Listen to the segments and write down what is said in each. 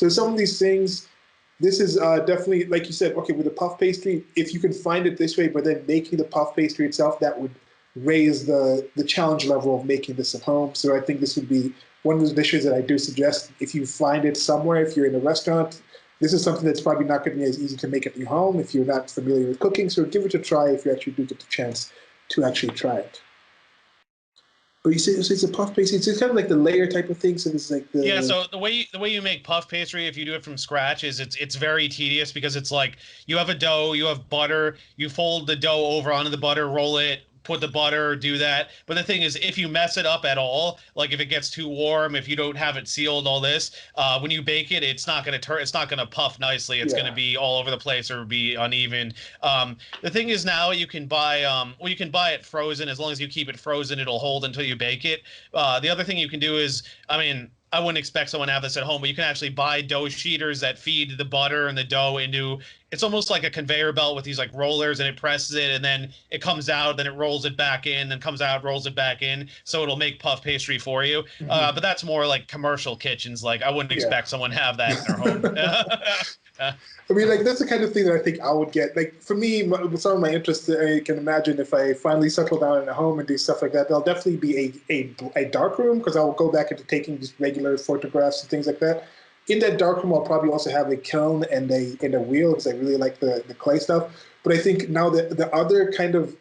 So some of these things, this is definitely, like you said, okay, with the puff pastry, if you can find it this way, but then making the puff pastry itself, that would raise the challenge level of making this at home. So I think this would be one of those dishes that I do suggest if you find it somewhere, if you're in a restaurant, this is something that's probably not going to be as easy to make at your home if you're not familiar with cooking. So give it a try if you actually do get the chance to actually try it. But you say so it's a puff pastry. It's kind of like the layer type of thing. So it's like Yeah, the so the way you make puff pastry if you do it from scratch is it's very tedious because it's like you have a dough, you have butter, you fold the dough over onto the butter, roll it, put the butter, do that. But the thing is, if you mess it up at all, like if it gets too warm, if you don't have it sealed, all this, when you bake it, it's not gonna puff nicely. It's gonna yeah. be all over the place or be uneven. The thing is now you can buy well you can buy it frozen as long as you keep it frozen, it'll hold until you bake it. The other thing you can do is I mean, I wouldn't expect someone to have this at home, but you can actually buy dough sheeters that feed the butter and the dough into. It's almost like a conveyor belt with these like rollers, and it presses it, and then it comes out, then it rolls it back in, then comes out, rolls it back in, so it'll make puff pastry for you. Mhm. But that's more like commercial kitchens. Like I wouldn't Yeah. expect someone to have that in their home. I mean, like that's the kind of thing that I think I would get. Like for me, with some of my interests, I can imagine if I finally settle down in a home and do stuff like that, there'll definitely be a dark room because I'll go back into taking just regular photographs and things like that. In that dark room, I'll probably also have a kiln and a wheel because I really like the clay stuff. But I think now that the other kind of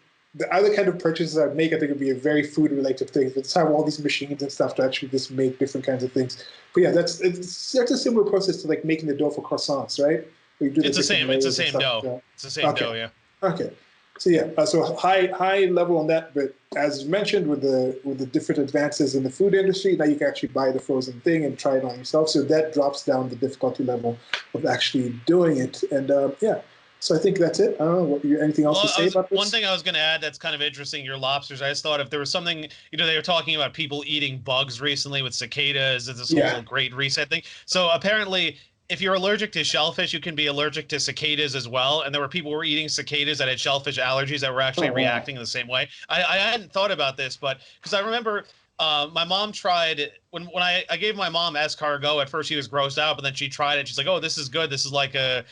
purchases I'd make, I think would be a very food related thing. Let's have all these machines and stuff to actually just make different kinds of things. But yeah, that's a similar process to like making the dough for croissants, right? We do the It's the different same. It's the layers and same stuff like dough. that. It's the same dough. Okay, Yeah. okay. So yeah, so high level on that, but as you mentioned, with the different advances in the food industry, now you can actually buy the frozen thing and try it on yourself. So that drops down the difficulty level of actually doing it. And yeah, so I think that's it. I don't know. Anything else to Well, say about one this? thing I was going to add that's kind of interesting. Your lobsters. I just thought if there was something, they were talking about people eating bugs recently with cicadas. This Yeah. whole Great Reset thing. So apparently, if you're allergic to shellfish, you can be allergic to cicadas as well. And there were people who were eating cicadas that had shellfish allergies that were actually Oh wow. reacting in the same way. I hadn't thought about this, but because I remember my mom tried when I gave my mom escargot. At first, she was grossed out, but then she tried it. She's like, "Oh, this is good. This is like a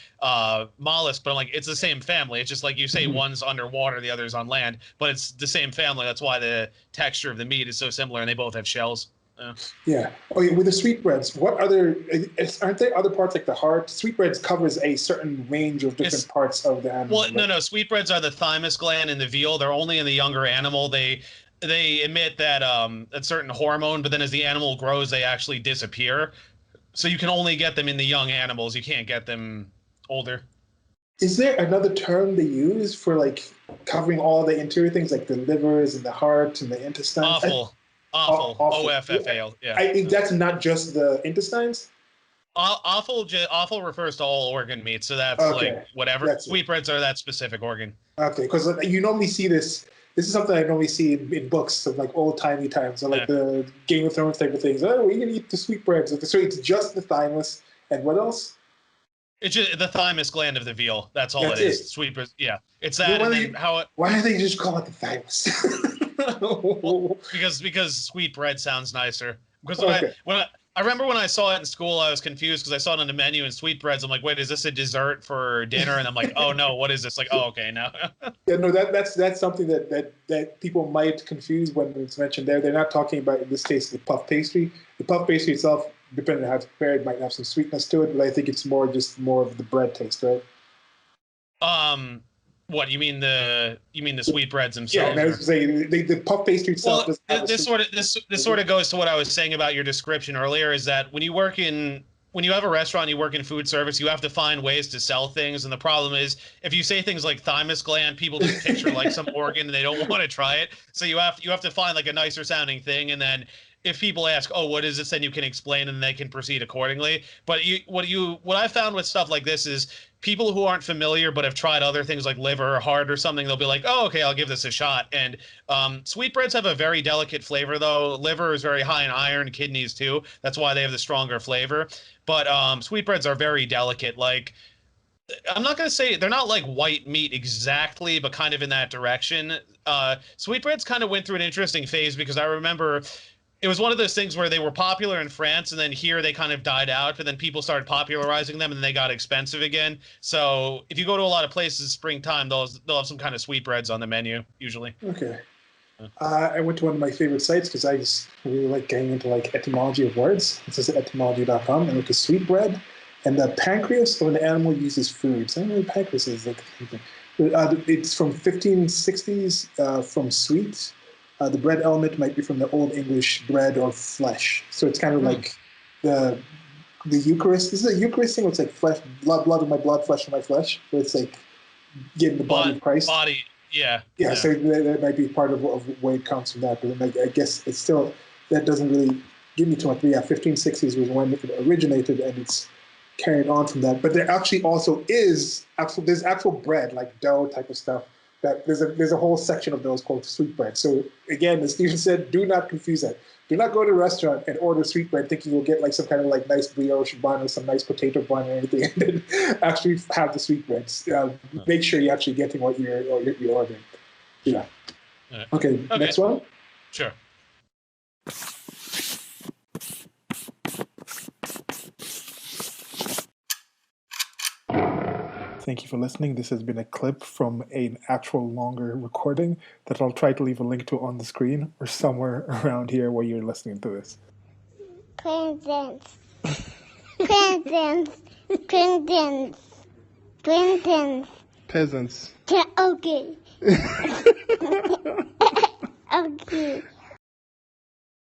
mollusk." But I'm like, it's the same family. It's just like you say, Mhm. one's underwater, the other's on land, but it's the same family. That's why the texture of the meat is so similar, and they both have shells. Yeah. Yeah. Oh, yeah. With the sweetbreads, what other aren't there other parts like the heart? Sweetbreads covers a certain range of different It's parts of the Well, animal. no, Like, no. Sweetbreads are the thymus gland in the veal. They're only in the younger animal. They emit that certain hormone, but then as the animal grows, they actually disappear. So you can only get them in the young animals. You can't get them older. is there another term they use for like covering all the interior things, like the livers and the heart and the intestines? Offal, offal, O Awful. F F A L. Yeah. That's not just the intestines. Offal refers to all organ meat, so that's like Okay, whatever. that's it. Sweetbreads are that specific organ. Okay, because you normally see this. This is something I normally see in books of like old timey times, or like Yeah. the Game of Thrones type of things. Oh, we're gonna eat the sweetbreads. So it's just the thymus and what else? It's just the thymus gland of the veal. That's all it That's is. it. Sweetbreads. Yeah, it's Well, that, and then why do they just call it the thymus? well, because sweet bread sounds nicer. Because Okay. I remember when I saw it in school, I was confused because I saw it on the menu and sweetbreads. I'm like, wait, is this a dessert for dinner? And I'm like, oh no, what is this? Like, oh okay, now. Yeah, no, that's something that people might confuse when it's mentioned there. They're not talking about in this case the puff pastry. The puff pastry itself, depending on how it's prepared, might have some sweetness to it, but I think it's more of the bread taste, right? um, what you mean the sweetbreads Yeah, and themselves, I was or? saying the puff pastry itself Well, doesn't have a sweet. this sort of goes to what I was saying about your description earlier. Is that when you have a restaurant, you work in food service, you have to find ways to sell things, and the problem is if you say things like thymus gland, people just picture like some organ and they don't want to try it. So you have to find like a nicer sounding thing, and then if people ask, "Oh, what is this?" then you can explain and they can proceed accordingly. But what I found with stuff like this is people who aren't familiar but have tried other things like liver or heart or something, they'll be like, "Oh, okay, I'll give this a shot." And sweetbreads have a very delicate flavor, though. Liver is very high in iron, kidneys too. That's why they have the stronger flavor. But sweetbreads are very delicate. Like I'm not gonna say they're not like white meat exactly, but kind of in that direction. Sweetbreads kind of went through an interesting phase because I remember it was one of those things where they were popular in France, and then here they kind of died out, but then people started popularizing them, and then they got expensive again. So if you go to a lot of places springtime, they'll have some kind of sweetbreads on the menu usually. Okay. I went to one of my favorite sites because I just really like getting into like etymology of words. This is etymology.com, and look at sweetbread. And the pancreas of an animal uses foods. I don't know what pancreas is. Like, it's from 1560s, from sweet. The bread element might be from the Old English bread or flesh. So it's kind of like the Eucharist. This is a Eucharist thing where it's like flesh, blood of my blood, flesh of my flesh. Where it's like getting the body of Christ. Body, yeah. Yeah, so that might be part of where it comes from that. But then I guess it's still, that doesn't really give me too much. But yeah, 1560s was when it originated, and it's carried on from that. But there actually also there's actual bread, like dough type of stuff. That there's a whole section of those called sweetbread. So again, as Stephen said, do not confuse that. Do not go to a restaurant and order sweetbread thinking you'll get like some kind of like nice brioche bun or some nice potato bun or anything, and then actually have the sweetbreads. Make sure you're actually getting what you're ordering. Yeah. Okay, next one. Sure. Thank you for listening. This has been a clip from an actual longer recording that I'll try to leave a link to on the screen or somewhere around here where you're listening to this. Presents. Presents. Presents. Presents. Peasants. Okay. Okay.